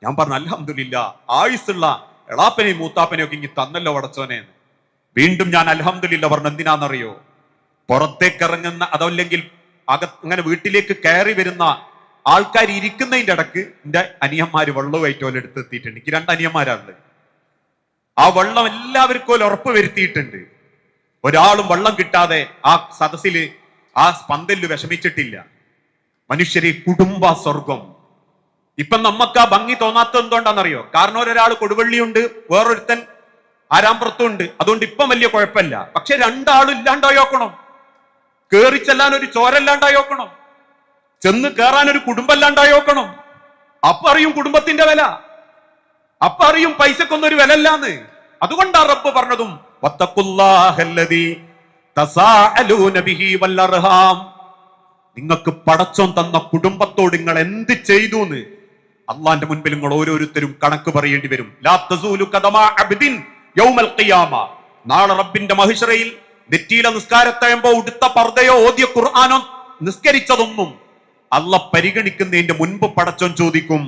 ഞാൻ പറഞ്ഞു അൽഹംദുലില്ലാ, ആയുസ്സുള്ള എളാപ്പനെയും മൂത്താപ്പനെയും ഒക്കെ ഇങ്ങി തന്നല്ലോ പടച്ചോനെന്ന്. വീണ്ടും ഞാൻ അൽഹംദുലില്ലാ പറഞ്ഞു. എന്തിനാണെന്നറിയോ? പുറത്തേക്ക് ഇറങ്ങുന്ന അതല്ലെങ്കിൽ അങ്ങനെ വീട്ടിലേക്ക് കയറി വരുന്ന ആൾക്കാർ ഇരിക്കുന്നതിന്റെ ഇടക്ക് എന്റെ അനിയന്മാര് വെള്ളവുമായിട്ട് പോലെ എടുത്തെത്തിയിട്ടുണ്ട്. എനിക്ക് 2 അനിയന്മാരാണ്. ആ വെള്ളം എല്ലാവർക്കും ഉറപ്പ് വരുത്തിയിട്ടുണ്ട്. ഒരാളും വെള്ളം കിട്ടാതെ ആ സദസ്സില് ആ പന്തലില് വിഷമിച്ചിട്ടില്ല. മനുഷ്യരെ കുടുംബ സ്വർഗം. ഇപ്പൊ നമുക്ക് ആ ഭംഗി തോന്നാത്തത് എന്തുകൊണ്ടാണെന്നറിയോ? കാരണം ഒരാൾ കൊടുവള്ളിയുണ്ട്, വേറൊരുത്തൻ ആരാമ്പുറത്തുണ്ട്. അതുകൊണ്ട് ഇപ്പം വലിയ കുഴപ്പമില്ല. പക്ഷെ 2 ആളും ഇല്ലാണ്ടായോക്കണം. കേറി ചെല്ലാൻ ഒരു ചോരല്ലാണ്ടായോക്കണം. ചെന്ന് കയറാൻ ഒരു കുടുംബം ഇല്ലാണ്ടായോക്കണം. അപ്പൊ അറിയും കുടുംബത്തിന്റെ വില. അപ്പൊ അറിയും പൈസക്കൊന്നൊരു വില ഇല്ലാന്ന്. അതുകൊണ്ടാ റബ്ബ് പറഞ്ഞതും നിങ്ങൾക്ക് പടച്ചോൻ തന്ന കുടുംബത്തോട് നിങ്ങൾ എന്ത് ചെയ്തു എന്ന് അള്ളാന്റെ മുൻപിൽ നിങ്ങൾ ഓരോരുത്തരും കണക്ക് പറയേണ്ടി വരും. ലാ തസൂലു ഖദമാ അബ്ദിൻ യൗമൽ ഖിയാമ. നാളെ റബ്ബിന്റെ മഹിശറയിൽ നെറ്റിയിലെ നിസ്കാരത്താകുമ്പോ ഉടുത്ത പർദയോ ഓതിയ ഖുർആനോ നിസ്കരിച്ചതൊന്നും അള്ള പരിഗണിക്കുന്നതിന്റെ മുൻപ് പടച്ചോൻ ചോദിക്കും,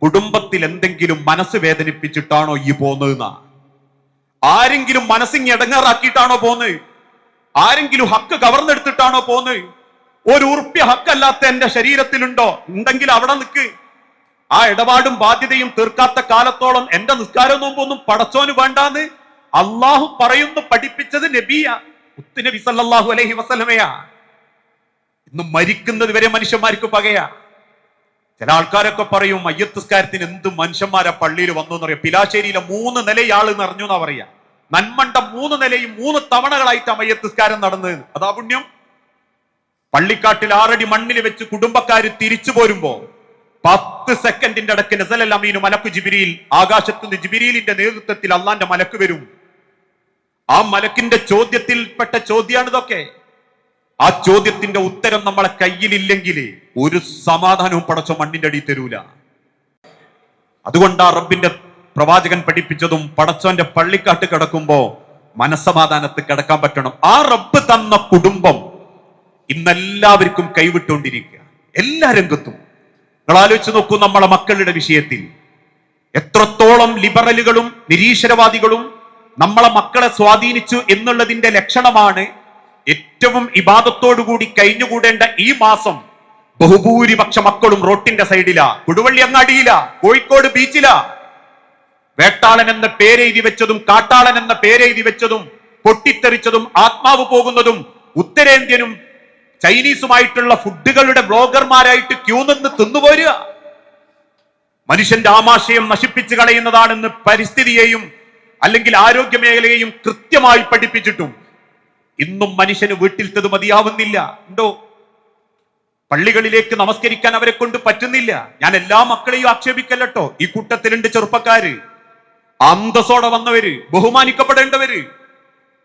കുടുംബത്തിൽ എന്തെങ്കിലും മനസ്സ് വേദനിപ്പിച്ചിട്ടാണോ ഈ പോന്നതെന്നാ? ആരെങ്കിലും മനസ്സിങ് ഇടങ്ങാറാക്കിയിട്ടാണോ പോന്നത്? ആരെങ്കിലും ഹക്ക് കവർന്നെടുത്തിട്ടാണോ പോന്നത്? ഒരു ഉറുപ്പ്യ ഹക്കല്ലാത്ത എന്റെ ശരീരത്തിലുണ്ടോ? ഉണ്ടെങ്കിൽ അവിടെ നിൽക്ക്. ആ ഇടപാടും ബാധ്യതയും തീർക്കാത്ത കാലത്തോളം എന്റെ നിസ്കാരം നോമ്പൊന്നും പടച്ചോന് വേണ്ടാന്ന് അള്ളാഹു പറയുന്നു. പഠിപ്പിച്ചത് നബിയാ, മുത്തുനബി സല്ലല്ലാഹു അലൈഹി വസല്ലമയാ. ഇന്ന് മരിക്കുന്നത് വരെ മനുഷ്യന്മാർക്ക് പകയാ. ചില ആൾക്കാരൊക്കെ പറയും മയ്യത്ത് നിസ്കാരത്തിന് എന്ത് മനുഷ്യന്മാരാ പള്ളിയിൽ വന്നു എന്നറിയാം. പിലാശ്ശേരിയിലെ 3 നിലയാള് നിറഞ്ഞു എന്നാ പറയാ. നന്മണ്ട 3 നിലയും 3 തവണകളായിട്ടാ മയ്യത്ത് നിസ്കാരം നടന്നത്. അതാ പുണ്യം. പള്ളിക്കാട്ടിൽ 6 അടി മണ്ണിൽ വെച്ച് കുടുംബക്കാര് തിരിച്ചു പോരുമ്പോ 10 സെക്കൻഡിന്റെ ഇടയ്ക്ക് നസലൽ അമീനു മലക്കു ജിബ്രീൽ, ആകാശത്തുനിന്ന് ജിബ്രീലിന്റെ നേതൃത്വത്തിൽ അള്ളാന്റെ മലക്ക് വരും. ആ മലക്കിന്റെ ചോദ്യത്തിൽപ്പെട്ട ചോദ്യമാണ് ഇതൊക്കെ. ആ ചോദ്യത്തിന്റെ ഉത്തരം നമ്മളെ കയ്യിലില്ലെങ്കിൽ ഒരു സമാധാനവും പടച്ചോ മണ്ണിന്റെ അടിയിൽ തരൂല. അതുകൊണ്ടാ റബ്ബിന്റെ പ്രവാചകൻ പഠിപ്പിച്ചതും പടച്ചോന്റെ പള്ളിക്കാട്ട് കിടക്കുമ്പോ മനസ്സമാധാനത്ത് കിടക്കാൻ പറ്റണം. ആ റബ്ബ് തന്ന കുടുംബം ഇന്നെല്ലാവർക്കും കൈവിട്ടുകൊണ്ടിരിക്കുക, എല്ലാ രംഗത്തും. നിങ്ങൾ ആലോചിച്ച് നോക്കൂ, നമ്മളെ മക്കളുടെ വിഷയത്തിൽ എത്രത്തോളം ലിബറലുകളും നിരീശ്വരവാദികളും നമ്മളെ മക്കളെ സ്വാധീനിച്ചു എന്നുള്ളതിന്റെ ലക്ഷണമാണ് ഏറ്റവും ഇബാദത്തോടുകൂടി കഴിഞ്ഞുകൂടേണ്ട ഈ മാസം ബഹുഭൂരിപക്ഷ മക്കളും റോട്ടിന്റെ സൈഡിലാ, കൊടുവള്ളി അങ്ങാടിയിലാ, കോഴിക്കോട് ബീച്ചിലാ. വേട്ടാളൻ എന്ന പേരെഴുതി വെച്ചതും കാട്ടാളൻ എന്ന പേരെഴുതി വെച്ചതും പൊട്ടിത്തെറിച്ചതും ആത്മാവ് പോകുന്നതും ഉത്തരേന്ത്യനും ചൈനീസുമായിട്ടുള്ള ഫുഡുകളുടെ ബ്ലോഗർമാരായിട്ട് ക്യൂ നിന്ന് തിന്നുപോരുക. മനുഷ്യന്റെ ആമാശയം നശിപ്പിച്ചു കളയുന്നതാണെന്ന് പരിസ്ഥിതിയെയും അല്ലെങ്കിൽ ആരോഗ്യ മേഖലയെയും കൃത്യമായി പഠിപ്പിച്ചിട്ടും ഇന്നും മനുഷ്യന് വീട്ടിലത്തത് മതിയാവുന്നില്ല. ഉണ്ടോ? പള്ളികളിലേക്ക് നമസ്കരിക്കാൻ അവരെ കൊണ്ട് പറ്റുന്നില്ല. ഞാൻ എല്ലാ മക്കളെയും ആക്ഷേപിക്കല്ലോ. ഈ കൂട്ടത്തിലുണ്ട് ചെറുപ്പക്കാര്, അന്തസ്സോടെ വന്നവര്, ബഹുമാനിക്കപ്പെടേണ്ടവര്.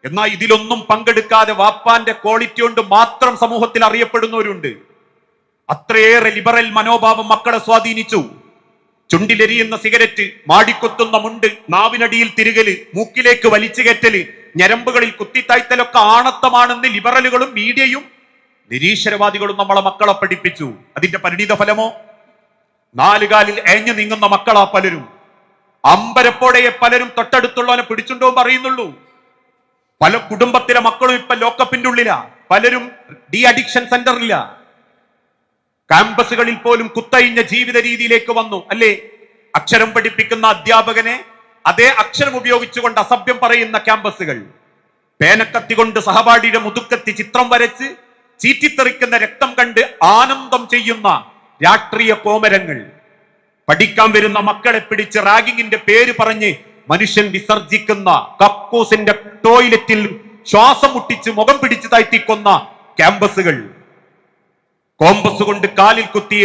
എന്നാൽ ഇതിലൊന്നും പങ്കെടുക്കാതെ വാപ്പാന്റെ ക്വാളിറ്റി കൊണ്ട് മാത്രം സമൂഹത്തിൽ അറിയപ്പെടുന്നവരുണ്ട്. അത്രയേറെ ലിബറൽ മനോഭാവം മക്കളെ സ്വാധീനിച്ചു. ചുണ്ടിലെരിയുന്ന സിഗരറ്റ്, മാടിക്കൊത്തുന്ന മുണ്ട്, നാവിനടിയിൽ തിരുകല്, മൂക്കിലേക്ക് വലിച്ചു കയറ്റല്, ഞരമ്പുകളിൽ കുത്തിത്തായ്ത്തലൊക്കെ ആണത്തമാണെന്ന് ലിബറലുകളും മീഡിയയും നിരീശ്വരവാദികളും നമ്മളെ മക്കളെ പഠിപ്പിച്ചു. അതിന്റെ പരിണിത ഫലമോ? 4 കാലിൽ എഴഞ്ഞു നീങ്ങുന്ന മക്കളാ പലരും. അമ്പരപ്പോടെ പലരും തൊട്ടടുത്തുള്ളവനെ പിടിച്ചുണ്ടോ പറയുന്നുള്ളൂ. പല കുടുംബത്തിലെ മക്കളും ഇപ്പൊ ലോക്കപ്പിന്റെ ഉള്ളിലാ, പലരും ഡി അഡിക്ഷൻ സെന്ററില്ല. ക്യാമ്പസുകളിൽ പോലും കുത്തഴിഞ്ഞ ജീവിത രീതിയിലേക്ക് വന്നു അല്ലേ? അക്ഷരം പഠിപ്പിക്കുന്ന അധ്യാപകനെ അതേ അക്ഷരം ഉപയോഗിച്ചുകൊണ്ട് അസഭ്യം പറയുന്ന ക്യാമ്പസുകൾ, പേനക്കത്തി കൊണ്ട് സഹപാഠിയുടെ മുതുക്കത്തി ചിത്രം വരച്ച് ചീറ്റിത്തെറിക്കുന്ന രക്തം കണ്ട് ആനന്ദം ചെയ്യുന്ന രാഷ്ട്രീയ കോമരങ്ങൾ, പഠിക്കാൻ വരുന്ന മക്കളെ പിടിച്ച് റാഗിങ്ങിന്റെ പേര് പറഞ്ഞ് മനുഷ്യൻ വിസർജിക്കുന്ന കക്കൂസിന്റെ ടോയ്ലറ്റിൽ ശ്വാസം മുട്ടിച്ച് മുഖം പിടിച്ച് താഴ്ത്തിക്കൊന്ന ക്യാമ്പസുകൾ, കോമ്പസ് കൊണ്ട് കാലിൽ കുത്തി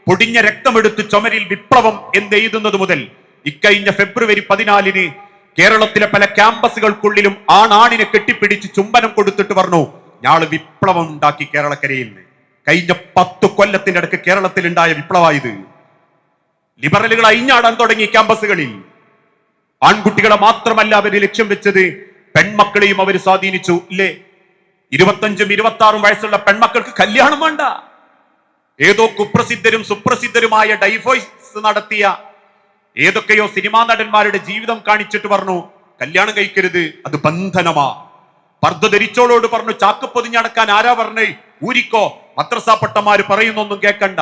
പൊടിഞ്ഞ രക്തമെടുത്ത് ചുമരിൽ വിപ്ലവം എന്നെഴുതുന്നത് മുതൽ ഇക്കഴിഞ്ഞ ഫെബ്രുവരി 14 കേരളത്തിലെ പല ക്യാമ്പസുകൾക്കുള്ളിലും ആണാണിനെ കെട്ടിപ്പിടിച്ച് ചുംബനം കൊടുത്തിട്ട് പറഞ്ഞു, ഞാള് വിപ്ലവം ഉണ്ടാക്കി കേരളക്കരയിൽ. കഴിഞ്ഞ 10 കൊല്ലത്തിന്റെ അടുക്ക് കേരളത്തിൽ ഉണ്ടായ വിപ്ലവായത്. ലിബറലുകൾ അയിഞ്ഞാടാൻ തുടങ്ങി ക്യാമ്പസുകളിൽ. ആൺകുട്ടികളെ മാത്രമല്ല അവര് ലക്ഷ്യം വെച്ചത്, പെൺമക്കളെയും അവർ സ്വാധീനിച്ചു ഇല്ലേ? 25 26 വയസ്സുള്ള പെൺമക്കൾക്ക് കല്യാണം വേണ്ട. ഏതോ കുപ്രസിദ്ധരും സുപ്രസിദ്ധരുമായ ഡൈവോഴ്സ് നടത്തിയ ഏതൊക്കെയോ സിനിമാ നടന്മാരുടെ ജീവിതം കാണിച്ചിട്ട് പറഞ്ഞു കല്യാണം കഴിക്കരുത്, അത് ബന്ധനമാ. പർദ്ദ ധരിച്ചോളോട് പറഞ്ഞു ചാക്ക് പൊതിഞ്ഞടക്കാൻ ആരാ പറഞ്ഞേ, ഊരിക്കോ, മദ്രസാ പട്ടമാര് പറയുന്നൊന്നും കേൾക്കണ്ട.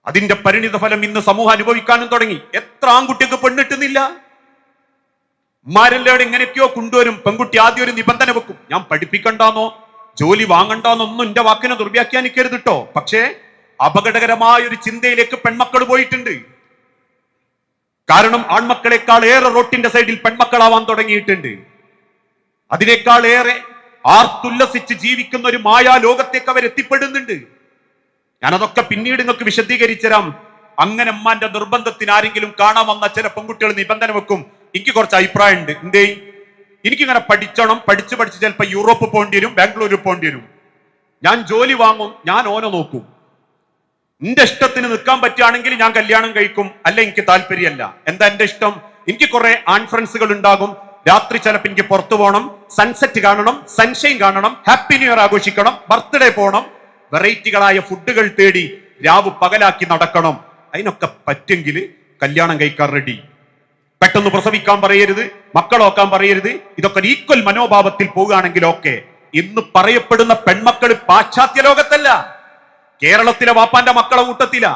അതിന്റെ പരിണിത ഫലം ഇന്ന് സമൂഹം അനുഭവിക്കാനും തുടങ്ങി. എത്ര ആൺകുട്ടിക്ക് പെണ്ണിട്ടുന്നില്ല. ഉമ്മാരെല്ലാം എങ്ങനെയൊക്കെയോ കൊണ്ടുവരും. പെൺകുട്ടി ആദ്യം ഒരു നിബന്ധന വെക്കും, ഞാൻ പഠിപ്പിക്കണ്ടെന്നോ ജോലി വാങ്ങണ്ടെന്നൊന്നും എന്റെ വാക്കിനെ ദുർവ്യാഖ്യാനിക്കരുത് കേട്ടോ. പക്ഷേ അപകടകരമായ ഒരു ചിന്തയിലേക്ക് പെൺമക്കൾ പോയിട്ടുണ്ട്. കാരണം ആൺമക്കളെക്കാൾ ഏറെ റോട്ടിന്റെ സൈഡിൽ പെൺമക്കളാവാൻ തുടങ്ങിയിട്ടുണ്ട്. അതിനേക്കാൾ ഏറെ ആർത്തുല്ലസിച്ച് ജീവിക്കുന്ന ഒരു മായാ ലോകത്തേക്ക് അവർ എത്തിപ്പെടുന്നുണ്ട്. ഞാനതൊക്കെ പിന്നീട് നിങ്ങൾക്ക് വിശദീകരിച്ചുതരാം. അങ്ങനെ അമ്മാന്റെ നിർബന്ധത്തിന് ആരെങ്കിലും കാണാൻ വന്ന ചില പെൺകുട്ടികൾ നിബന്ധന വെക്കും, എനിക്ക് കുറച്ച് അഭിപ്രായം ഉണ്ട്. എന്തേ, എനിക്കിങ്ങനെ പഠിച്ചണം, പഠിച്ച് ചിലപ്പോൾ യൂറോപ്പ് പോകേണ്ടി വരും, ബാംഗ്ലൂരിൽ പോകേണ്ടി വരും, ഞാൻ ജോലി വാങ്ങും, ഞാൻ ഓനെ നോക്കും, എന്റെ ഇഷ്ടത്തിന് നിൽക്കാൻ പറ്റുകയാണെങ്കിൽ ഞാൻ കല്യാണം കഴിക്കും, അല്ല എനിക്ക് താല്പര്യമല്ല. എന്താ എന്റെ ഇഷ്ടം, എനിക്ക് കുറെ ആൺ ഫ്രണ്ട്സുകൾ ഉണ്ടാകും, രാത്രി ചിലപ്പോൾ എനിക്ക് പുറത്തു പോകണം, സൺസെറ്റ് കാണണം, സൺഷൈൻ കാണണം, ഹാപ്പി ന്യൂ ഇയർ ആഘോഷിക്കണം, ബർത്ത്ഡേ പോകണം, വെറൈറ്റികളായ ഫുഡുകൾ തേടി രാവ് പകലാക്കി നടക്കണം. അതിനൊക്കെ പറ്റെങ്കിൽ കല്യാണം കഴിക്കാൻ റെഡി. പെട്ടെന്ന് പ്രസവിക്കാൻ പറയരുത്, മക്കളോക്കാൻ പറയരുത്. ഇതൊക്കെ ഈക്വൽ മനോഭാവത്തിൽ പോവുകയാണെങ്കിൽ ഓക്കെ. ഇന്ന് പറയപ്പെടുന്ന പെൺമക്കൾ പാശ്ചാത്യ ലോകത്തല്ല, കേരളത്തിലെ വാപ്പാന്റെ മക്കളെ കൂട്ടത്തില.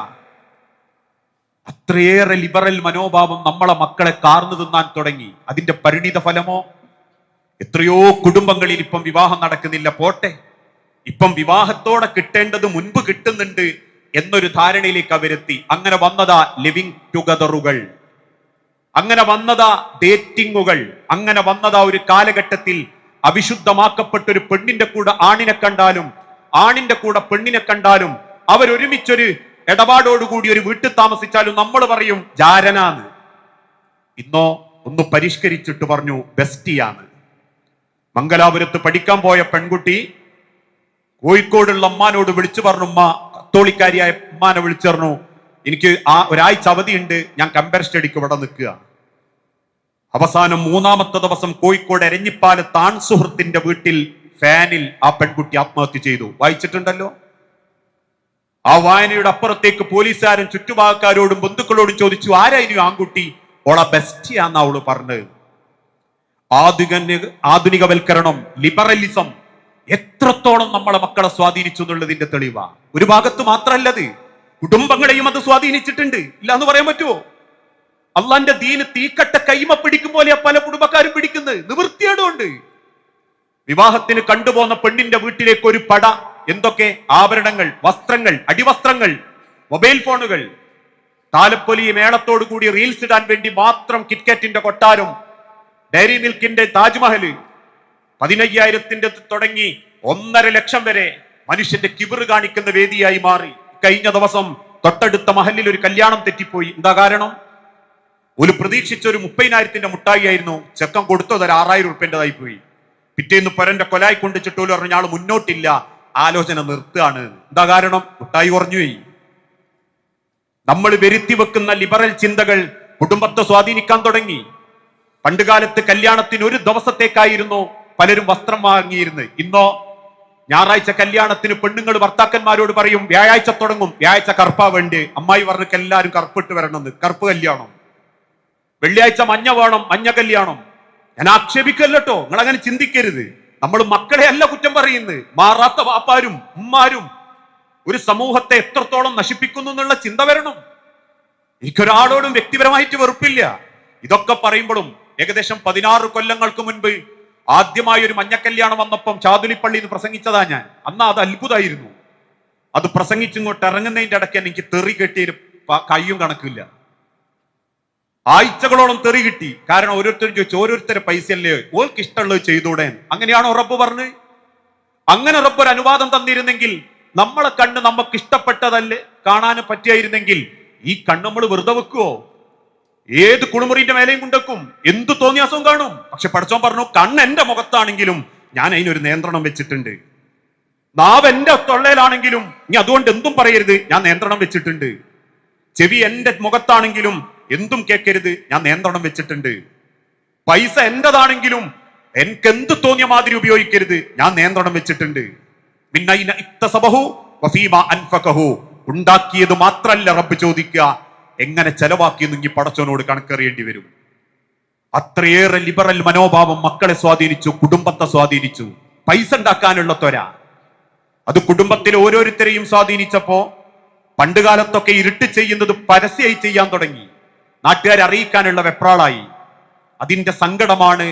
അത്രയേറെ ലിബറൽ മനോഭാവം നമ്മളെ മക്കളെ കാർന്നു തിന്നാൻ തുടങ്ങി. അതിന്റെ പരിണിത ഫലമോ എത്രയോ കുടുംബങ്ങളിൽ ഇപ്പം വിവാഹം നടക്കുന്നില്ല. പോട്ടെ, ഇപ്പം വിവാഹത്തോടെ കിട്ടേണ്ടത് മുൻപ് കിട്ടുന്നുണ്ട് എന്നൊരു ധാരണയിലേക്ക് അവരെത്തി. അങ്ങനെ വന്നതാ ലിവിങ് ടുഗദറുകൾ, അങ്ങനെ വന്നതാ ഡേറ്റിങ്ങുകൾ, അങ്ങനെ വന്നതാ ഒരു കാലഘട്ടത്തിൽ അവിശുദ്ധമാക്കപ്പെട്ട ഒരു പെണ്ണിന്റെ കൂടെ ആണിനെ കണ്ടാലും ആണിന്റെ കൂടെ പെണ്ണിനെ കണ്ടാലും അവരൊരുമിച്ചൊരു ഇടപാടോടുകൂടി ഒരു വീട്ടിൽ താമസിച്ചാലും നമ്മൾ പറയും ജാരനാന്ന്. ഇന്നോ ഒന്ന് പരിഷ്കരിച്ചിട്ട് പറഞ്ഞു ബെസ്റ്റിയാണ്. മംഗലാപുരത്ത് പഠിക്കാൻ പോയ പെൺകുട്ടി കോഴിക്കോടുള്ള അമ്മാനോട് വിളിച്ചു പറഞ്ഞു, ഉമ്മ കത്തോളിക്കാരിയായ ഉമ്മാനെ വിളിച്ചു പറഞ്ഞു, എനിക്ക് ഒരാഴ്ച അവധിയുണ്ട്, ഞാൻ കമ്പയർ സ്റ്റഡിക്ക് ഇവിടെ നിൽക്കുക. അവസാനം 3-ാമത്തെ ദിവസം കോഴിക്കോട് എരഞ്ഞിപ്പാലത്ത് ആൺ സുഹൃത്തിന്റെ വീട്ടിൽ ഫാനിൽ ആ പെൺകുട്ടി ആത്മഹത്യ ചെയ്തു. വായിച്ചിട്ടുണ്ടല്ലോ. ആ വായനയുടെ അപ്പുറത്തേക്ക് പോലീസുകാരൻ ചുറ്റുഭാഗക്കാരോടും ബന്ധുക്കളോടും ചോദിച്ചു, ആരായിരുന്നു ആൺകുട്ടി? ഓളെ ബെസ്റ്റിയാന്ന് അവള് പറഞ്ഞത്. ആധുനികവൽക്കരണം, ലിബറലിസം എത്രത്തോളം നമ്മളെ മക്കളെ സ്വാധീനിച്ചു എന്നുള്ളതിന്റെ തെളിവാ. ഒരു ഭാഗത്ത് മാത്രല്ലത്, കുടുംബങ്ങളെയും അത് സ്വാധീനിച്ചിട്ടുണ്ട്. ഇല്ല എന്ന് പറയാൻ പറ്റുമോ? അള്ളാന്റെ ദീന് തീക്കട്ട കൈമ പിടിക്കും പോലെ പല കുടുംബക്കാരും പിടിക്കുന്നത്. നിവൃത്തിയേടുണ്ട്. വിവാഹത്തിന് കണ്ടുപോകുന്ന പെണ്ണിന്റെ വീട്ടിലേക്ക് ഒരു പട, എന്തൊക്കെ ആഭരണങ്ങൾ, വസ്ത്രങ്ങൾ, അടിവസ്ത്രങ്ങൾ, മൊബൈൽ ഫോണുകൾ, താലപ്പൊലി മേളത്തോടു കൂടി റീൽസ് ഇടാൻ വേണ്ടി മാത്രം കിറ്റ്കാറ്റിന്റെ കൊട്ടാരം, ഡയറി മിൽക്കിന്റെ താജ്മഹൽ, 15,000 തുടങ്ങി 1.5 ലക്ഷം വരെ മനുഷ്യന്റെ കിബറ് കാണിക്കുന്ന വേദിയായി മാറി. കഴിഞ്ഞ ദിവസം തൊട്ടടുത്ത മഹലിൽ ഒരു കല്യാണം തെറ്റിപ്പോയി. എന്താ കാരണം? ഒരു പ്രതീക്ഷിച്ച ഒരു 30,000 മുട്ടായി ആയിരുന്നു, ചെക്കൻ കൊടുത്തത് ഒരു 6,000 ഉറുപ്പ്യൻ്റെതായി പോയി. പിറ്റേന്ന് പരന്റെ കൊലായി കൊണ്ടിച്ചിട്ടോലും പറഞ്ഞ ആള് മുന്നോട്ടില്ല, ആലോചന നിർത്തുകയാണ്. എന്താ കാരണം? മുട്ടായി കുറഞ്ഞുപോയി. നമ്മൾ വരുത്തി വെക്കുന്ന ലിബറൽ ചിന്തകൾ കുടുംബത്തെ സ്വാധീനിക്കാൻ തുടങ്ങി. പണ്ടുകാലത്ത് കല്യാണത്തിന് ഒരു ദിവസത്തേക്കായിരുന്നു പലരും വസ്ത്രം വാങ്ങിയിരുന്നത്. ഇന്നോ ഞായറാഴ്ച കല്യാണത്തിന് പെണ്ണുങ്ങൾ ഭർത്താക്കന്മാരോട് പറയും, വ്യാഴാഴ്ച തുടങ്ങും, വ്യാഴാഴ്ച കറുപ്പാ വേണ്ടി. അമ്മായി പറഞ്ഞ് എല്ലാവരും കറുപ്പിട്ട് വരണമെന്ന്, കറുപ്പ് കല്യാണം. വെള്ളിയാഴ്ച മഞ്ഞ വേണം, മഞ്ഞ കല്യാണം. ഞാൻ ആക്ഷേപിക്കല്ലോ, നിങ്ങൾ അങ്ങനെ ചിന്തിക്കരുത്. നമ്മൾ മക്കളെ അല്ല കുറ്റം പറയുന്നത്, മാറാത്ത വാപ്പാരും ഉമ്മാരും ഒരു സമൂഹത്തെ എത്രത്തോളം നശിപ്പിക്കുന്നു എന്നുള്ള ചിന്ത വരണം. എനിക്കൊരാളോടും വ്യക്തിപരമായിട്ട് വെറുപ്പില്ല. ഇതൊക്കെ പറയുമ്പോഴും ഏകദേശം 16 കൊല്ലങ്ങൾക്ക് മുൻപ് ആദ്യമായി ഒരു മഞ്ഞക്കല്യാണം വന്നപ്പം ചാതുലിപ്പള്ളിയിൽ നിന്ന് പ്രസംഗിച്ചതാ ഞാൻ. അന്ന് അത് അത്ഭുതമായിരുന്നു. അത് പ്രസംഗിച്ചിങ്ങോട്ട് ഇറങ്ങുന്നതിന്റെ ഇടയ്ക്ക് എനിക്ക് തെറി കെട്ടിയൊരു കയ്യും കണക്കില്ല. ആഴ്ചകളോളം തെറി കിട്ടി. കാരണം ഓരോരുത്തരും ചോദിച്ചു, ഓരോരുത്തരുടെ പൈസയല്ലേ, ഓർക്ക് ഇഷ്ടമുള്ളത് ചെയ്തൂടെ. അങ്ങനെയാണോ റബ്ബ് പറഞ്ഞ്? അങ്ങനെ റബ്ബ് ഒരു അനുവാദം തന്നിരുന്നെങ്കിൽ, നമ്മളെ കണ്ണ് നമുക്ക് ഇഷ്ടപ്പെട്ടതല്ലേ കാണാൻ പറ്റിയായിരുന്നെങ്കിൽ ഈ കണ്ണ് നമ്മൾ വെറുതെ വെക്കുവോ? ഏത് കുളിമുറിന്റെ മേലെയും കൊണ്ടുവെക്കും, എന്ത് തോന്നിയാസവും കാണും. പക്ഷെ പടച്ചോൻ പറഞ്ഞു, കണ്ണ് എന്റെ മുഖത്താണെങ്കിലും ഞാൻ അതിനൊരു നിയന്ത്രണം വെച്ചിട്ടുണ്ട്. നാവ് എന്റെ തൊള്ളയിലാണെങ്കിലും നീ അതുകൊണ്ട് എന്തും പറയരുത്, ഞാൻ നിയന്ത്രണം വെച്ചിട്ടുണ്ട്. ചെവി എന്റെ മുഖത്താണെങ്കിലും എന്തും കേൾക്കരുത്, ഞാൻ നിയന്ത്രണം വെച്ചിട്ടുണ്ട്. പൈസ എന്റേതാണെങ്കിലും എനിക്ക് എന്ത് തോന്നിയ മാതിരി ഉപയോഗിക്കരുത്, ഞാൻ നിയന്ത്രണം വെച്ചിട്ടുണ്ട്. ഉണ്ടാക്കിയത് മാത്രല്ല റബ്ബ് ചോദിക്കുക, എങ്ങനെ ചെലവാക്കിയെന്ന് ഇനി പടച്ചോനോട് കണക്കറിയേണ്ടി വരും. അത്രയേറെ ലിബറൽ മനോഭാവം മക്കളെ സ്വാധീനിച്ചു, കുടുംബത്തെ സ്വാധീനിച്ചു. പൈസ ഉണ്ടാക്കാനുള്ള ത്വര അത് കുടുംബത്തിലെ ഓരോരുത്തരെയും സ്വാധീനിച്ചപ്പോ പണ്ടുകാലത്തൊക്കെ ഇരുട്ട് ചെയ്യുന്നത് പരസ്യമായി ചെയ്യാൻ തുടങ്ങി. നാട്ടുകാരെ അറിയിക്കാനുള്ള വെപ്രാളായി. അതിന്റെ സങ്കടമാണ്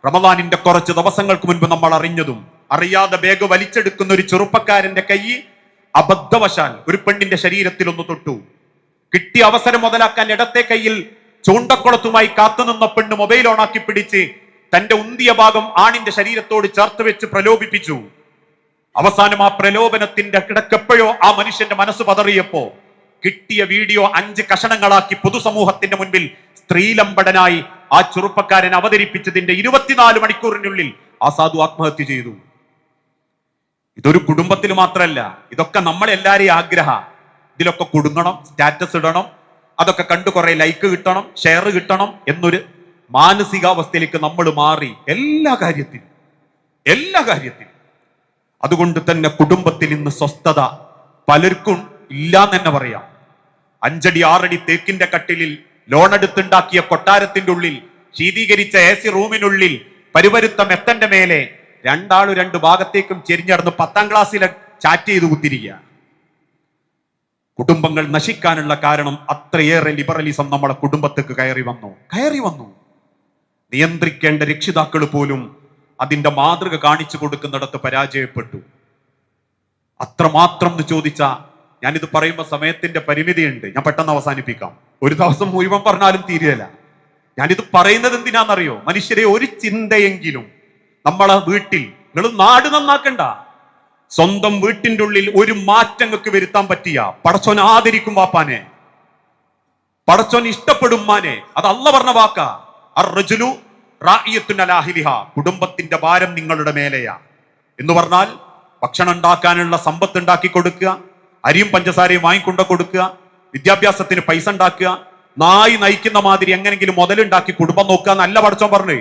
റമദാനിന്റെ കുറച്ച് ദിവസങ്ങൾക്ക് മുൻപ് നമ്മൾ അറിഞ്ഞതും. അറിയാതെ ബാഗ് വലിച്ചെടുക്കുന്ന ഒരു ചെറുപ്പക്കാരന്റെ കൈ അബദ്ധവശാൽ ഒരു പെണ്ണിന്റെ ശരീരത്തിൽ ഒന്ന് തൊട്ടു. കിട്ടിയ അവസരം മുതലാക്കാൻ ഇടത്തെ കൈയിൽ ചൂണ്ടക്കുളത്തുമായി കാത്തുനിന്ന പെണ്ണ് മൊബൈൽ ഓണാക്കി പിടിച്ച് തന്റെ ഉന്തിയ ഭാഗം ആണിന്റെ ശരീരത്തോട് ചേർത്ത് വെച്ച് പ്രലോഭിപ്പിച്ചു. അവസാനം ആ പ്രലോഭനത്തിന്റെ കിടക്കെപ്പോഴോ ആ മനുഷ്യന്റെ മനസ്സ് പതറിയപ്പോ കിട്ടിയ വീഡിയോ 5 കഷണങ്ങളാക്കി പൊതുസമൂഹത്തിന്റെ മുൻപിൽ സ്ത്രീലമ്പടനായി ആ ചെറുപ്പക്കാരൻ അവതരിപ്പിച്ചതിന്റെ 24 മണിക്കൂറിനുള്ളിൽ ആ സാധു ആത്മഹത്യ ചെയ്തു. ഇതൊരു കുടുംബത്തിൽ മാത്രമല്ല, ഇതൊക്കെ നമ്മളെല്ലാരെയും ആഗ്രഹ. ഇതിലൊക്കെ കുടുങ്ങണം, സ്റ്റാറ്റസ് ഇടണം, അതൊക്കെ കണ്ടു കുറെ ലൈക്ക് കിട്ടണം, ഷെയർ കിട്ടണം എന്നൊരു മാനസികാവസ്ഥയിലേക്ക് നമ്മൾ മാറി എല്ലാ കാര്യത്തിലും. അതുകൊണ്ട് തന്നെ കുടുംബത്തിൽ ഇന്ന് സ്വസ്ഥത പലർക്കും ഇല്ലാന്ന് തന്നെ പറയാം. 5 അടി 6 അടി തേക്കിന്റെ കട്ടിലിൽ ലോണെടുത്തുണ്ടാക്കിയ കൊട്ടാരത്തിന്റെ ഉള്ളിൽ ശീതീകരിച്ച AC റൂമിനുള്ളിൽ പരുപരുത്ത മെത്തന്റെ മേലെ രണ്ടാളും 2 ഭാഗത്തേക്കും ചെരിഞ്ഞടന്ന് 10ാം ക്ലാസ്സിലെ ചാറ്റ് ചെയ്ത് കുത്തിരിക്കുക. കുടുംബങ്ങൾ നശിക്കാനുള്ള കാരണം അത്രയേറെ ലിബറലിസം നമ്മളെ കുടുംബത്തേക്ക് കയറി വന്നു. നിയന്ത്രിക്കേണ്ട രക്ഷിതാക്കൾ പോലും അതിന്റെ മാതൃക കാണിച്ചു കൊടുക്കുന്നിടത്ത് പരാജയപ്പെട്ടു. അത്രമാത്രം എന്ന് ചോദിച്ചാ, ഞാനിത് പറയുമ്പോൾ സമയത്തിന്റെ പരിമിതിയുണ്ട്, ഞാൻ പെട്ടെന്ന് അവസാനിപ്പിക്കാം. ഒരു ദിവസം മുഴുവൻ പറഞ്ഞാലും തീരുകയില്ല. ഞാനിത് പറയുന്നത് എന്തിനാണെന്നറിയോ? മനുഷ്യരെ ഒരു ചിന്തയെങ്കിലും നമ്മളെ വീട്ടിൽ, നിങ്ങൾ നാട് നന്നാക്കണ്ട, സ്വന്തം വീട്ടിന്റെ ഉള്ളിൽ ഒരു മാറ്റങ്ങൾക്ക് വരുത്താൻ പറ്റിയ പടച്ചോൻ ആദരിക്കും വാപ്പാനെ, പടച്ചോൻ ഇഷ്ടപ്പെടും മാനെ. അത് അല്ല പറഞ്ഞ വാക്ക. അർറജുലു റാഇയത്തുൻ അലാ അഹ്ലിഹാ, കുടുംബത്തിന്റെ ഭാരം നിങ്ങളുടെ മേലെയാ എന്ന് പറഞ്ഞാൽ ഭക്ഷണം ഉണ്ടാക്കാനുള്ള സമ്പത്ത് ഉണ്ടാക്കി കൊടുക്കുക, അരിയും പഞ്ചസാരയും വാങ്ങിക്കൊണ്ട കൊടുക്കുക, വിദ്യാഭ്യാസത്തിന് പൈസ ഉണ്ടാക്കുക, നായി നയിക്കുന്ന മാതിരി എങ്ങനെങ്കിലും മുതലുണ്ടാക്കി കുടുംബം നോക്കുക എന്നല്ല പടച്ചോൻ പറഞ്ഞു.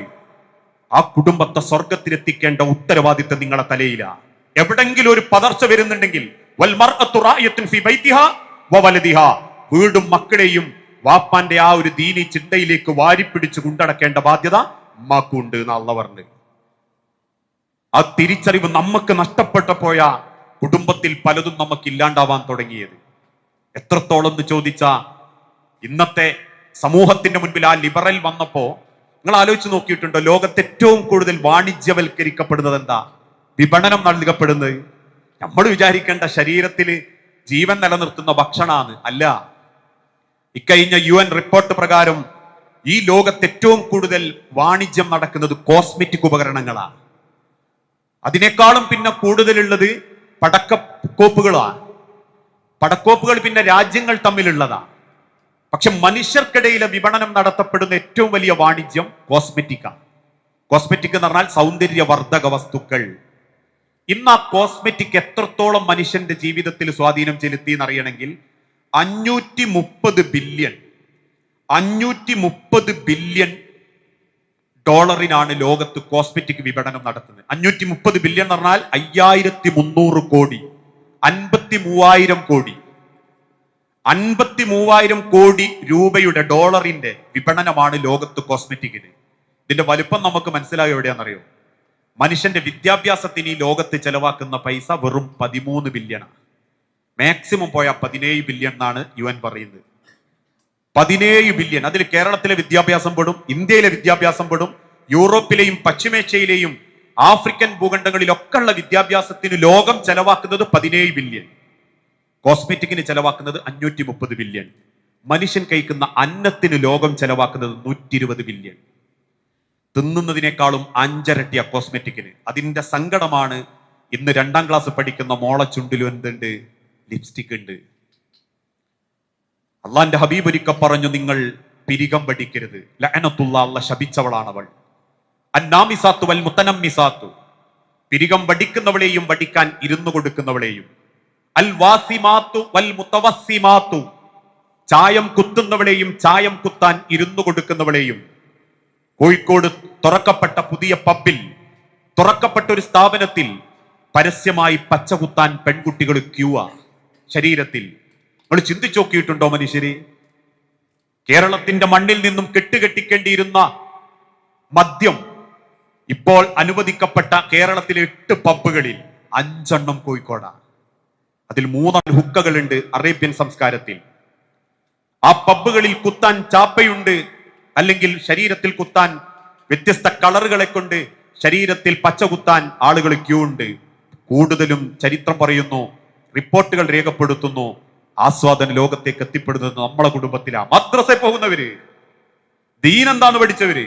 ആ കുടുംബത്തെ സ്വർഗത്തിലെത്തിക്കേണ്ട ഉത്തരവാദിത്തം നിങ്ങളെ തലയിലാ. എവിടെങ്കിലും ഒരു പതർച്ച വരുന്നുണ്ടെങ്കിൽ വീടും മക്കളെയും വാപ്പാന്റെ ആ ഒരു ദീനി ചിന്തയിലേക്ക് വാരിപ്പിടിച്ച് കൊണ്ടടക്കേണ്ട ബാധ്യത ഉമ്മാക്കുണ്ട് എന്ന് അള്ളാഹു പറഞ്ഞു. ആ തിരിച്ചറിവ് നമുക്ക് നഷ്ടപ്പെട്ടപ്പോയ കുടുംബത്തിൽ പലതും നമുക്ക് ഇല്ലാണ്ടാവാൻ തുടങ്ങിയത്. എത്രത്തോളം എന്ന് ചോദിച്ചാ, ഇന്നത്തെ സമൂഹത്തിന്റെ മുൻപിൽ ആ ലിബറൽ വന്നപ്പോ നിങ്ങൾ ആലോചിച്ച് നോക്കിയിട്ടുണ്ടോ? ലോകത്ത് ഏറ്റവും കൂടുതൽ വാണിജ്യവൽക്കരിക്കപ്പെടുന്നത് എന്താ? വിപണനം നൽകപ്പെടുന്നത്. നമ്മൾ വിചാരിക്കേണ്ട ശരീരത്തിൽ ജീവൻ നിലനിർത്തുന്ന ഭക്ഷണമാണ്. അല്ല. ഇക്കഴിഞ്ഞ UN റിപ്പോർട്ട് പ്രകാരം ഈ ലോകത്ത് ഏറ്റവും കൂടുതൽ വാണിജ്യം നടക്കുന്നത് കോസ്മെറ്റിക് ഉപകരണങ്ങളാണ്. അതിനേക്കാളും പിന്നെ കൂടുതലുള്ളത് പടക്കോപ്പുകളാണ്. പടക്കോപ്പുകൾ പിന്നെ രാജ്യങ്ങൾ തമ്മിലുള്ളതാണ്. പക്ഷെ മനുഷ്യർക്കിടയിലെ വിപണനം നടത്തപ്പെടുന്ന ഏറ്റവും വലിയ വാണിജ്യം കോസ്മെറ്റിക്കാണ്. കോസ്മെറ്റിക് എന്ന് പറഞ്ഞാൽ സൗന്ദര്യവർദ്ധക വസ്തുക്കൾ. ഇന്ന് ആ കോസ്മെറ്റിക് എത്രത്തോളം മനുഷ്യന്റെ ജീവിതത്തിൽ സ്വാധീനം ചെലുത്തി എന്നറിയണമെങ്കിൽ 530 ബില്യൺ ഡോളറിനാണ് ലോകത്ത് കോസ്മെറ്റിക് വിപണനം നടത്തുന്നത്. 530 ബില്യൺ എന്ന് പറഞ്ഞാൽ 5300 കോടി, 53,000 കോടി. 53,000 കോടി രൂപയുടെ ഡോളറിന്റെ വിപണനമാണ് ലോകത്ത് കോസ്മെറ്റിക്കിന്. ഇതിന്റെ വലുപ്പം നമുക്ക് മനസ്സിലാകും എവിടെയാണെന്നറിയോ? മനുഷ്യന്റെ വിദ്യാഭ്യാസത്തിന് ഈ ലോകത്ത് ചെലവാക്കുന്ന പൈസ വെറും 13 ബില്യണാണ്. മാക്സിമം പോയാൽ 17 ബില്യൺ എന്നാണ് UN പറയുന്നത്. 17 ബില്യൺ. അതിൽ കേരളത്തിലെ വിദ്യാഭ്യാസം പെടും, ഇന്ത്യയിലെ വിദ്യാഭ്യാസം പെടും, യൂറോപ്പിലെയും പശ്ചിമേഷ്യയിലെയും ആഫ്രിക്കൻ ഭൂഖണ്ഡങ്ങളിലൊക്കെ ഉള്ള വിദ്യാഭ്യാസത്തിന് ലോകം ചെലവാക്കുന്നത് 17 ബില്യൺ. കോസ്മെറ്റിക്കിന് ചെലവാക്കുന്നത് 530 ബില്യൺ. മനുഷ്യൻ കഴിക്കുന്ന അന്നത്തിന് ലോകം ചെലവാക്കുന്നത് 120 ബില്യൺ. തിന്നുന്നതിനേക്കാളും 5 ഇരട്ടിയ കോസ്മെറ്റിക്കിന്. അതിന്റെ സങ്കടമാണ് ഇന്ന് 2ാം ക്ലാസ് പഠിക്കുന്ന മോളെ ചുണ്ടിലും എന്തുണ്ട്? ലിപ്സ്റ്റിക് ഉണ്ട്. അള്ളാന്റെ ഹബീബ് ഒരിക്കൽ പറഞ്ഞു, നിങ്ങൾ പിരികം പഠിക്കരുത്. ലഅനത്തുള്ള, അള്ളാഹ് ശപിച്ചവളാണവൾ. അന്നാമിസാത്തു വൽ മുതനമ്മിസാത്തു, പിരികം വടിക്കുന്നവളെയും വടിക്കാൻ ഇരുന്നു കൊടുക്കുന്നവളെയും. അൽ വാസിമാത്തു വൽ മുതവസ്സിമാത്തു, ചായം കുത്തുന്നവളെയും ചായം കുത്താൻ ഇരുന്നു കൊടുക്കുന്നവളെയും. കോഴിക്കോട് തുറക്കപ്പെട്ട പുതിയ പബ്ബിൽ, തുറക്കപ്പെട്ട ഒരു സ്ഥാപനത്തിൽ പരസ്യമായി പച്ച കുത്താൻ പെൺകുട്ടികൾ ക്യൂവാ ശരീരത്തിൽ. നമ്മൾ ചിന്തിച്ചു നോക്കിയിട്ടുണ്ടോ മനുഷ്യര്? കേരളത്തിന്റെ മണ്ണിൽ നിന്നും കെട്ടുകെട്ടിക്കേണ്ടിയിരുന്ന മദ്യം ഇപ്പോൾ അനുവദിക്കപ്പെട്ട കേരളത്തിലെ 8 പബ്ബുകളിൽ 5 കോഴിക്കോടാണ്. അതിൽ 3 ഹുക്കകളുണ്ട് അറേബ്യൻ സംസ്കാരത്തിൽ. ആ പബ്ബുകളിൽ കുത്താൻ ചാപ്പയുണ്ട്, അല്ലെങ്കിൽ ശരീരത്തിൽ കുത്താൻ വ്യത്യസ്ത കളറുകളെ കൊണ്ട് ശരീരത്തിൽ പച്ച കുത്താൻ ആളുകൾ ക്യൂ ഉണ്ട്. കൂടുതലും ചരിത്രം പറയുന്നു, റിപ്പോർട്ടുകൾ രേഖപ്പെടുത്തുന്നു, ആസ്വാദന ലോകത്തേക്ക് എത്തിപ്പെടുന്നത് നമ്മളെ കുടുംബത്തിലാണ്. മദ്രസയിൽ പോകുന്നവര്, ദീൻ എന്താന്ന് പഠിച്ചവര്,